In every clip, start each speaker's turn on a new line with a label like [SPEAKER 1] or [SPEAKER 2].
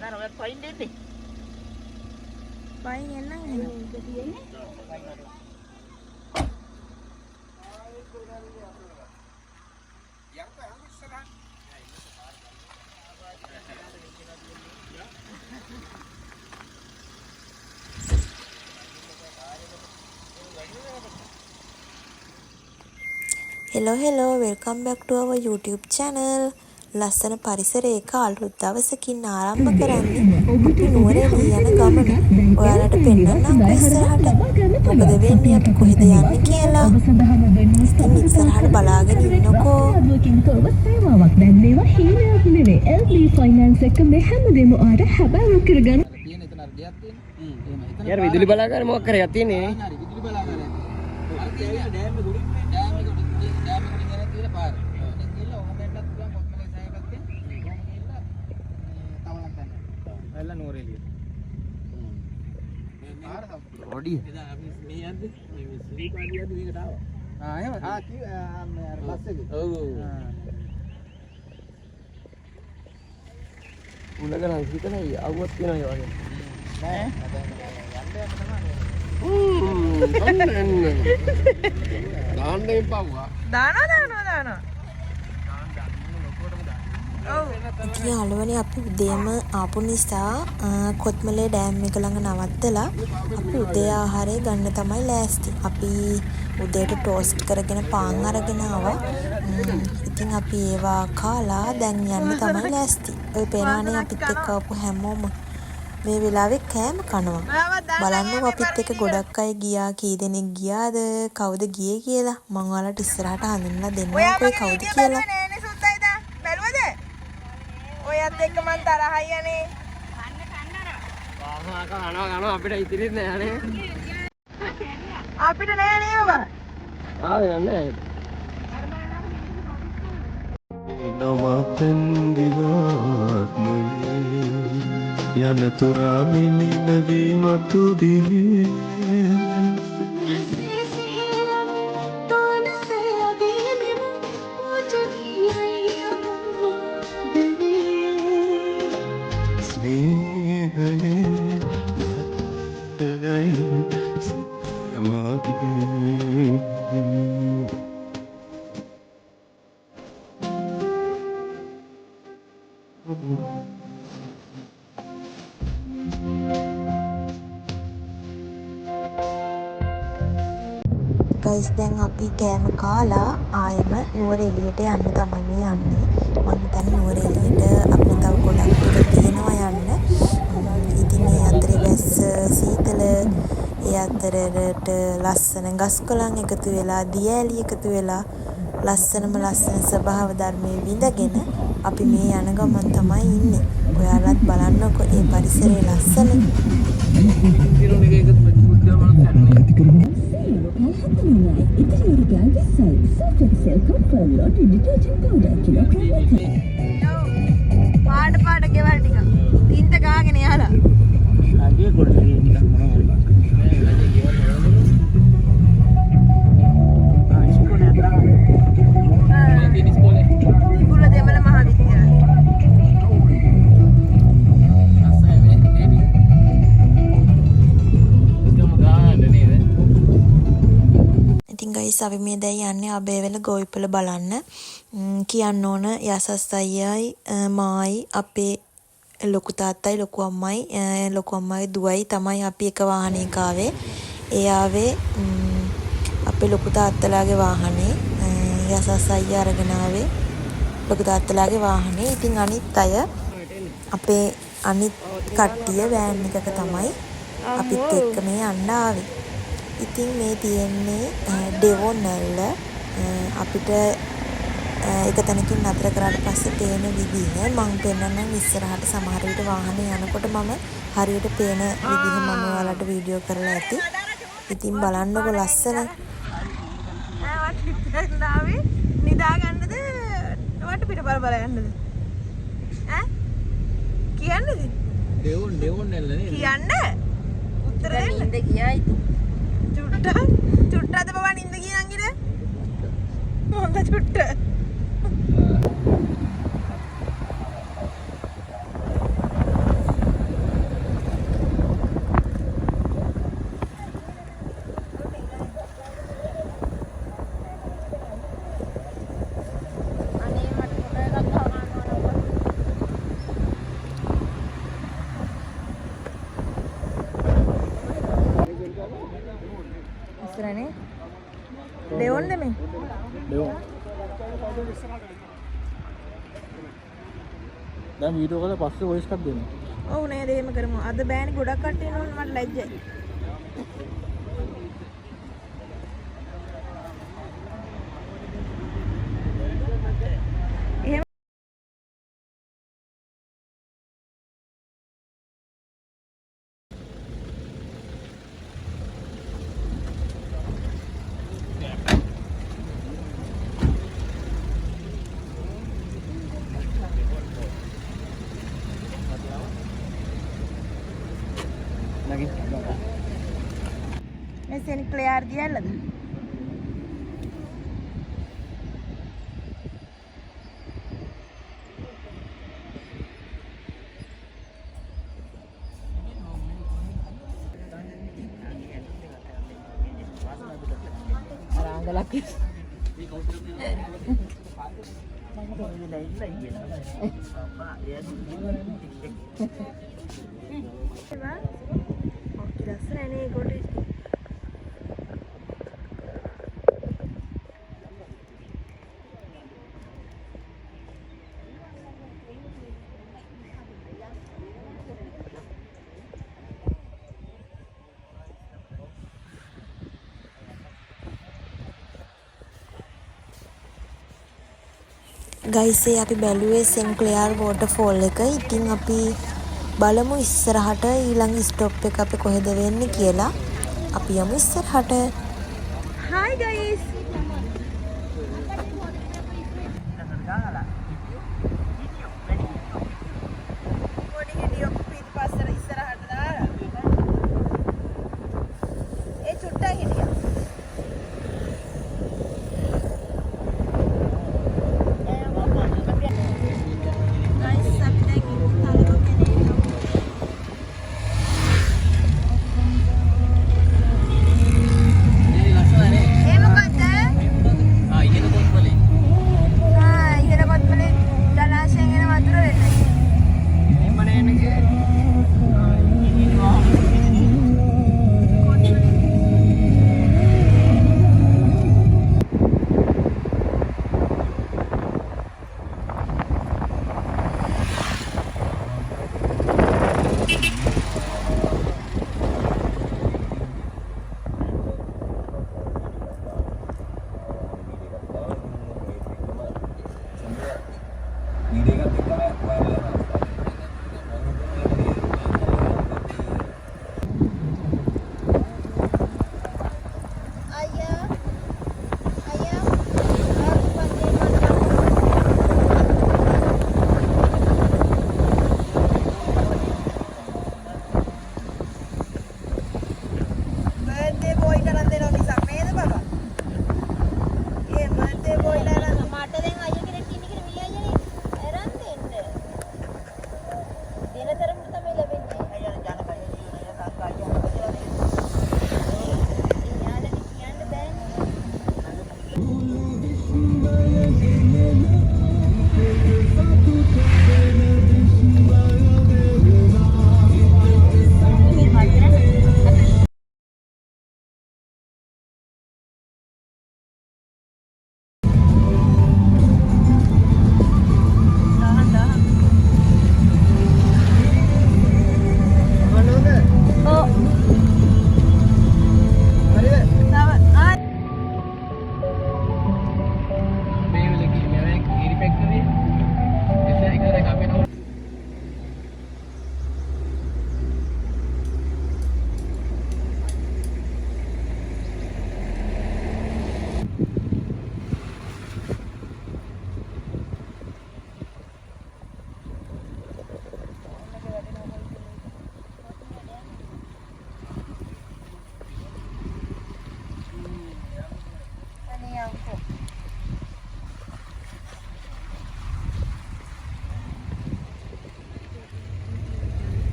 [SPEAKER 1] අදාන ඔයත් පයින් දෙන්නේ.
[SPEAKER 2] පයින් එන්න එන්න.
[SPEAKER 3] hello welcome back to our YouTube channel. ලස්සන පරිසරයක අලුත් දවසකින් ආරම්භ කරන්නේ අපි නුවරඑළිය යන ගමන. ඔයාලට පෙන්නන්නම් ඉස්සරහට මොකද වෙන්නේ අපි කොහෙද යන්නේ කියලා. ඉතින් ඉස්සරහට බලාගෙන ඉන්නකෝ.
[SPEAKER 4] සේවාවක් දැන් මේවා හීනයක් නෙවෙයි. LB ෆයිනෑන්ස් එක මේ හැමදේම ආර හැබෑව කරගන්න.
[SPEAKER 1] තියෙන එතන අර දෙයක් තියෙන්නේ. එහෙම එතන.
[SPEAKER 5] යාර විදුලි බලාගාර මොකක් කරයක් තියෙන්නේ?
[SPEAKER 1] හරි විදුලි බලාගාරය. අර තියෙන ඩෑම් එක උඩින් මේ ඩෑම් එක උඩින් යන තියෙන පාර. දැන් ගිහලා ඔහොම යන්නත් පුළුවන් කොත්මලේ සෑය පැත්තෙන්. කොහොම ගිහලා තවලක් ගන්න. එල්ල නුවරඑළිය. මේ පාර තමයි.
[SPEAKER 5] ඔඩි.
[SPEAKER 1] එදා අපි මේ යද්දි මේ සිරිපාඩියද්දි මේකට ආවා. එහෙම. මේ අර බස් එකේ. ඔව්.
[SPEAKER 5] උලගන හිතනයි අවුවත් වෙනවා ඒ වගේ.
[SPEAKER 1] නෑ. දාන්න එපා.
[SPEAKER 2] දානවා.
[SPEAKER 3] ඉතින් යාළුවනේ අපි උදේම ආපු නිසා කොත්මලේ ඩෑම් එක ළඟ නවත්තලා අපි උදේ ආහාරය ගන්න තමයි ලෑස්ති. අපි උදේට ටෝස්ට් කරගෙන පාන් අරගෙන ආවා. ඉතින් අපි ඒවා කාලා දැන් යන්න තමයි ලෑස්ති. ඔය පේනවනේ අපිත් එක්ක ආපු හැමෝම මේ වෙලාවේ කෑම කනවා. බලන්නකො අපිත් එක්ක ගොඩක් අය ගියා. කී දෙනෙක් ගියාද? කවුද ගියේ කියලා මම ඔයාලට ඉස්සරහට හඳුන්වලා දෙන්නම්. කොයි කවුද කියලා.
[SPEAKER 2] ඔයත් එක්ක මං තරහයි යන්නේ.
[SPEAKER 5] කනවා අපිට ඉතිරිත් නෑ නේ.
[SPEAKER 2] අපිට නෑ නේ ඔබ.
[SPEAKER 5] යන්නේ.
[SPEAKER 6] නමපෙන් දිවාත්මයේ යන තුරා මිනිනවී මතු දිවේ
[SPEAKER 3] ගයිස් දැන් අපි කෑම කාලා ආයෙම නුවරඑළියට යන්න තමයි යන්නේ. මම හිතන්නේ නුවරඑළියට අපිට තව ගොඩක් දුර තියෙනවා යන්න. ඉතින් මේ අතරේ වැස්ස සීතල ඒ අතරට ලස්සන ගස් කොළන් එකතු වෙලා දියඇලි එකතු වෙලා ලස්සන ස්වභාව ධර්මයේ විඳගෙන අපි මේ යන ගමන් තමයි ඉන්නේ. ඔයාලත් බලන්නකො ඒ පරිසරයේ ලස්සන.
[SPEAKER 2] පාට ගෙවල් ටික. තින්ත ගාගෙන යහලා.
[SPEAKER 1] ආගේ කොල්ලේ නිකන් මොනවා හරි. ඉස්කෝලේ අතරා. මේ ඉස්කෝලේ.
[SPEAKER 2] ඉබුල දෙමළ මහාවිද්‍යාලය.
[SPEAKER 3] ඉතින් ගයිස් අපි මේ දැන් යන්නේ අබේවැල ගොවිපළ බලන්න. කියන්න ඕන යසස් අයියයි මායි අපේ ලොකු තාත්තයි ලොකු අම්මයි දුවයි තමයි අපි එක වාහනයක ආවේ. ඒ ආවේ අපේ ලොකු තාත්තලාගේ වාහනේ. යසස් අයියා අරගෙන ආවේ ලොකු තාත්තලාගේ වාහනේ. ඉතින් අනිත් අය අපේ අනිත් කට්ටිය වෑන් එකක තමයි අපිත් එක්ක මේ යන්න ආවේ. ඉතින් මේ තියෙන්නේ ඩෙවොනැල්ල. අපිට එක තැනකින් නතර කරාට පස්සේ පේන විදිහ මම පෙන්නන්නම් ඉස්සරහට. සමහර විට වාහනේ යනකොට මම හරියට පේන විදිහ මම ඔයාලට වීඩියෝ කරලා ඇති. ඉතින් බලන්නකො ලස්සන.
[SPEAKER 2] නිදා ගන්නද වට පිට බල යන්නද? කියන්නද?
[SPEAKER 1] ඩෙවොන් නැල්ල නේද?
[SPEAKER 2] කියන්න. උත්තර දෙන්න.
[SPEAKER 7] නින්ද ගියායි.
[SPEAKER 2] චුට්ටද බබා නින්ද ගියේ නංගිද? හොඳ චුට්ට.
[SPEAKER 1] දැන් වීඩියෝ කරලා පස්සේ වොයිස් එකක් දෙන්න.
[SPEAKER 2] ඔව් නේද එහෙම කරමු. අද බෑනේ ගොඩක් කට්ටිය නෝන මට ලැජ්ජයි. එහෙම මේ සෙන්ක්ලියර් දියල්ලද?
[SPEAKER 3] ගයිසේ අපි බැලුවේ සෙන්ක්ලියර් වෝටර්ෆෝල් එක. ඉතින් අපි බලමු ඉස්සරහට ඊළඟ ස්ටොප් එක අපි කොහෙද වෙන්නේ කියලා. අපි යමු ඉස්සරහට.
[SPEAKER 2] Hi guys. පොඩි හිටියෝ පිටිපස්සට ඉස්සරහට දාලා. ඒ චුට්ටක් හිටියා. ඒ මොකද්ද?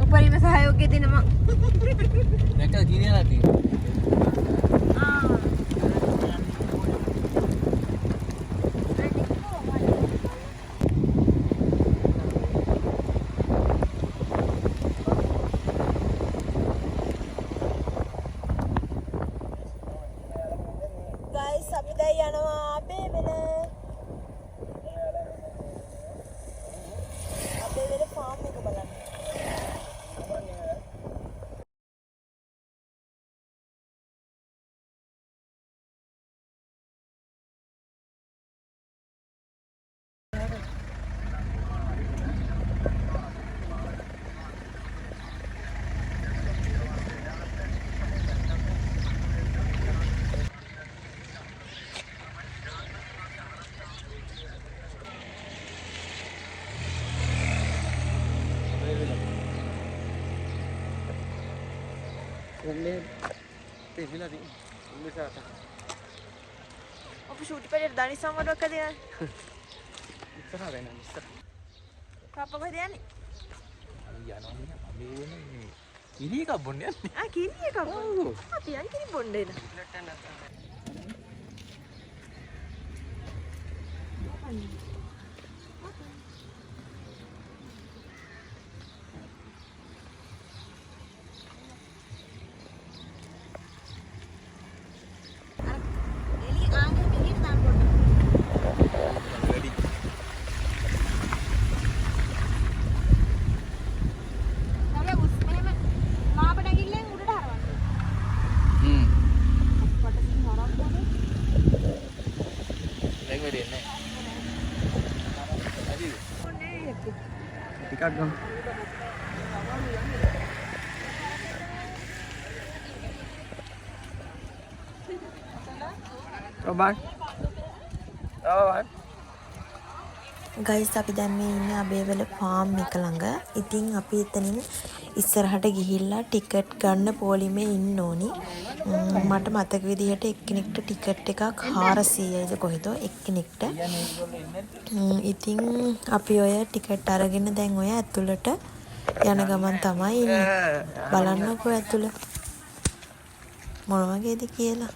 [SPEAKER 2] උපරිම සහයෝගය දෙනවා.
[SPEAKER 1] නැක ගිනියලා තියෙනවා.
[SPEAKER 2] ගයිස් අපි දැන් යනවා බේබෙල. බේබෙල ෆාම් එක බලන්න. ඔබ ෂූට් පෙරේට දනි සමඩක් අද යන්නේ.
[SPEAKER 1] ඉස්සරහට එනවා ඉස්සර.
[SPEAKER 2] පාපා කොහෙද යන්නේ?
[SPEAKER 1] යනවා අපි වෙන්නේ කිරි එකක් බොන්න යන්නේ.
[SPEAKER 2] කිරි එකක් බොන්න. අපි යන්නේ කිරි බොන්න එන.
[SPEAKER 1] ටිකක් ගමු.
[SPEAKER 3] ගයිස් අපි දැන් මේ ඉන්නේ අබේවල ෆාම් එක ළඟ. ඉතින් අපි එතනින් ඉස්සරහට ගිහිල්ලා ටිකට් ගන්න පොලිමේ ඉන්න ඕනි. මට මතක විදිහට එක්කෙනෙක්ට ටිකට් එකක් 400යිද කොහෙද එක්කෙනෙක්ට. ඉතින් අපි ඔය ටිකට් අරගෙන දැන් ඔය ඇතුළට යන ගමන් තමයි ඉන්නේ. බලන්නකෝ ඇතුළ මොන වගේද කියලා.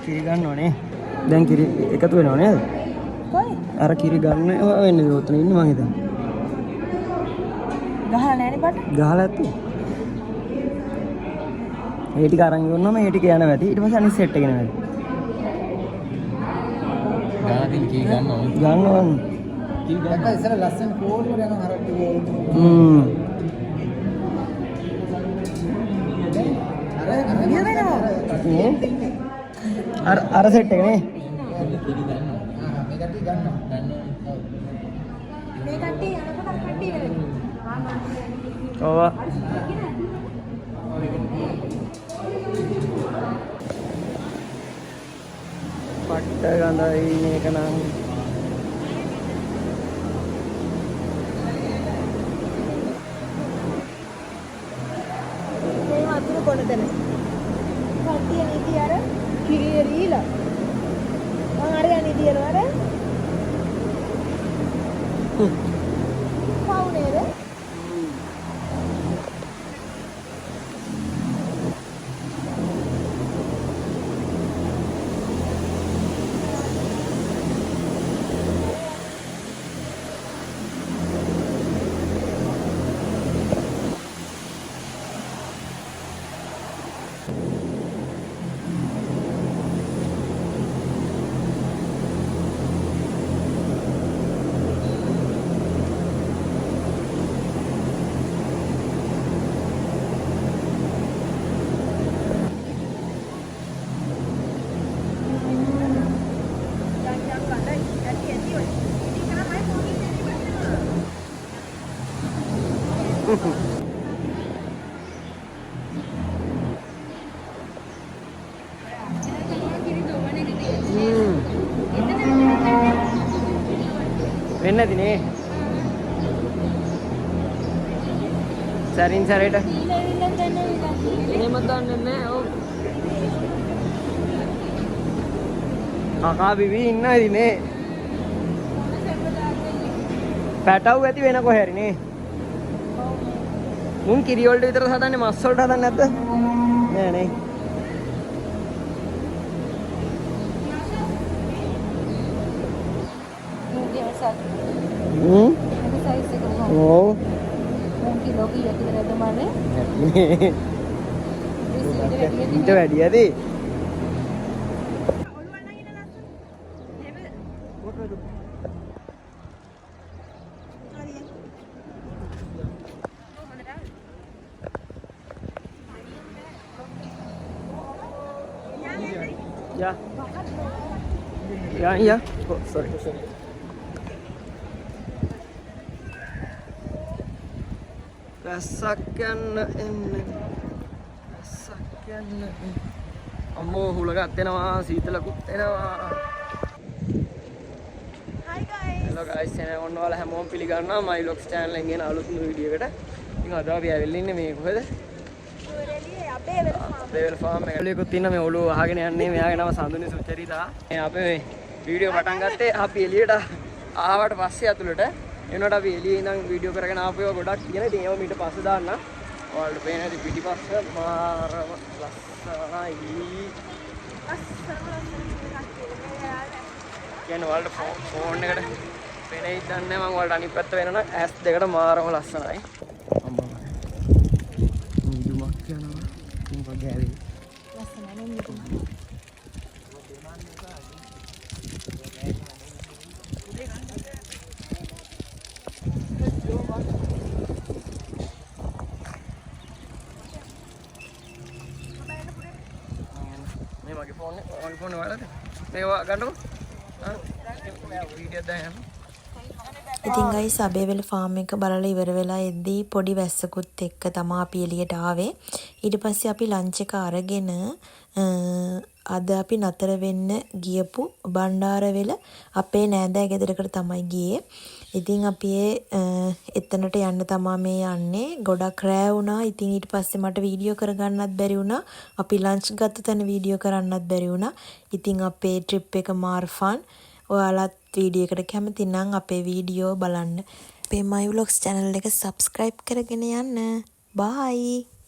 [SPEAKER 5] කිරි ගන්න ඕනේ. දැන් කිරි එකතු වෙනව නේද?
[SPEAKER 2] කොයි?
[SPEAKER 5] අර කිරි ගන්න වෙන්නේ උතන ඉන්න මං හිතන්නේ.
[SPEAKER 2] ගහලා නැනේ බට?
[SPEAKER 5] ගහලා ඇත්තු. ඒ ටික අරන් ඉවරනම ඒ ටික යනවා ඇති. ඊට පස්සේ අනිත් සෙට් එක එනවා.
[SPEAKER 1] ගානකින් කී ගන්න ඕනේ.
[SPEAKER 5] ගන්නවා.
[SPEAKER 1] කී ගන්න. ඉස්සර ලස්සන කෝල් වල යන හරක්ටියේ.
[SPEAKER 5] අර සෙට් එක නේ.
[SPEAKER 1] කිරි ගන්නවා. මේ කට්ටිය ගන්නවා.
[SPEAKER 2] මේ කට්ටිය යනකොට කට්ටිය වෙනවා.
[SPEAKER 5] ඔව්. පට්ට ගඳයි මේක නම්.
[SPEAKER 2] මේ වතුර බොන තැන. කට්ටිය නීති අර කිරිය රීලා. මං අර යන්නේ දිනවර. කවුනේද?
[SPEAKER 5] වෙන්නේ නැතිනේ. සරින් සරේට. එහෙම දන්නේ නැහැ. ඔව්. කකා බිබී ඉන්නා ඉතිනේ. පැටව් ඇති වෙන කොහේ හරි නේ. මුන් කිරි වලට විතර හදන්නේ මස් වලට හදන්නේ නැද්ද? නෑ නේ. ඔව්. ඊට වැඩියද? Ja. Ja, ja. Oh, sorry. රැස්සක් යන්න එන්නේ. රැස්සක් යන්න. අම්මෝ හුලගත් එනවා, සීතලකුත් එනවා.
[SPEAKER 2] Hi guys.
[SPEAKER 5] Hello guys, එන ඔන්නවල හැමෝම පිළිගන්නවා my vlogs channel එකෙන් ගෙන අලුත් වීඩියෝ එකට. ඉතින් අද අපි ඇවිල්ලා ඉන්නේ මේ කොහෙද? අපේවල ෆාම් එක. එළියකුත් ඉන්න මේ ඔළුව අහගෙන යන්නේ. මෙයාගේ නම සඳුනි සුචරිතා. මේ අපේ වීඩියෝ පටන් ගත්තේ අපි එළියට ආවට පස්සේ අතුලට. එනකොට අපි එළියේ ඉඳන් වීඩියෝ කරගෙන ආපුවා ගොඩක් තියෙන. ඉතින් ඒව මීට පස්සේ දාන්න. ඔයාලට පේන හැටි පිටිපස්ස මාරම ලස්සනයි. කියන්නේ ඔයාලට ෆෝන් එකට පේනෙයි දන්නේ මම ඔයාලට අනිත් පැත්ත වෙනනම් ඇස් දෙකට මාරම ලස්සනයි. අම්මා. මුදුමක් යනවා. උඹ ගෑවේ.
[SPEAKER 2] ලස්සනයි නේද?
[SPEAKER 5] මේ මගේ ෆෝන් වලද මේවා ගන්නකො වීඩියෝ දාන්න.
[SPEAKER 3] ඉතින් ගයිස් අබේවැල ෆාම් එක බලලා ඉවර වෙලා එද්දී පොඩි වැස්සකුත් එක්ක තමයි අපි එළියට ආවේ. ඊට පස්සේ අපි ලන්ච් එක අරගෙන අද අපි නතර වෙන්න ගියපු බණ්ඩාරවෙල අපේ නෑදෑ ගෙදරකට තමයි ගියේ. ඉතින් අපි එතනට යන්න තමයි මේ යන්නේ. ගොඩක් රෑ වුණා. ඉතින් ඊට පස්සේ මට වීඩියෝ කරගන්නත් බැරි වුණා. අපි ලන්ච් ගත්ත තැන වීඩියෝ කරන්නත් බැරි වුණා. ඉතින් අපේ ට්‍රිප් එක මාර ෆන්. ඔයාලත් වීඩියෝ එකට කැමති නම් අපේ වීඩියෝ බලන්න. අපේ my vlogs channel එක subscribe කරගෙන යන්න. bye.